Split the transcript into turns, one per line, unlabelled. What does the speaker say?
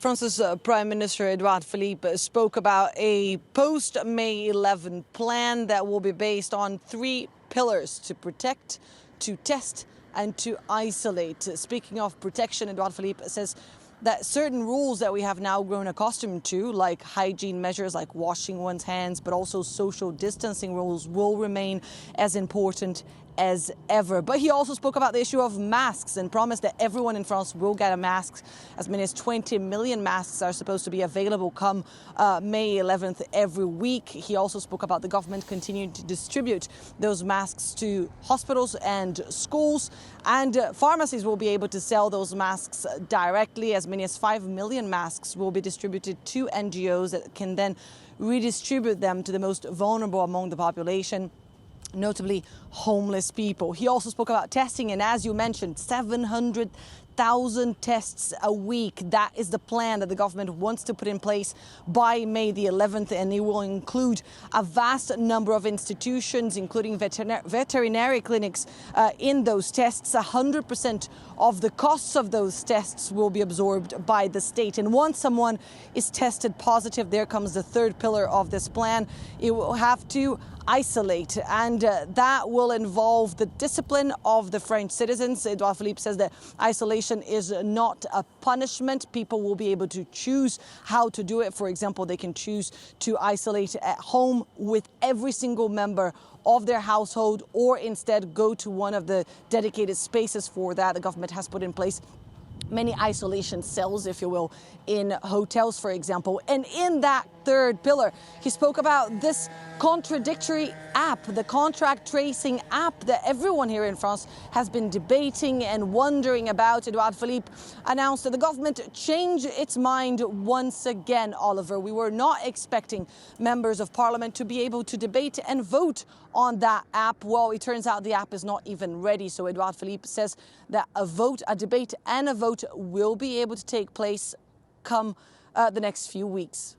France's Prime Minister Édouard Philippe spoke about a post-May 11 plan that will be based on 3 pillars: to protect, to test and to isolate. Speaking of protection, Édouard Philippe says that certain rules that we have now grown accustomed to, like hygiene measures like washing one's hands, but also social distancing rules, will remain as important as ever. But he also spoke about the issue of masks and promised that everyone in France will get a mask. As many as 20 million masks are supposed to be available come May 11th every week. He also spoke about the government continuing to distribute those masks to hospitals and schools, and pharmacies will be able to sell those masks directly. As many as 5 million masks will be distributed to NGOs that can then redistribute them to the most vulnerable among the population, notably homeless people. He also spoke about testing, and as you mentioned, 700,000 tests a week. That is the plan that the government wants to put in place by May the 11th, and it will include a vast number of institutions, including veterinary clinics in those tests. 100% of the costs of those tests will be absorbed by the state. And once someone is tested positive, there comes the third pillar of this plan. It will have to isolate, and that will involve the discipline of the French citizens. Édouard Philippe says that isolation is not a punishment. People will be able to choose how to do it. For example, they can choose to isolate at home with every single member of their household, or instead go to one of the dedicated spaces for that. The government has put in place many isolation cells, if you will, in hotels, for example. And in that third pillar, he spoke about this contradictory app, the contract tracing app that everyone here in France has been debating and wondering about. Édouard Philippe announced that the government changed its mind once again, Oliver. We were not expecting members of parliament to be able to debate and vote on that app. Well, it turns out the app is not even ready. So Édouard Philippe says that a debate and a vote will be able to take place come the next few weeks.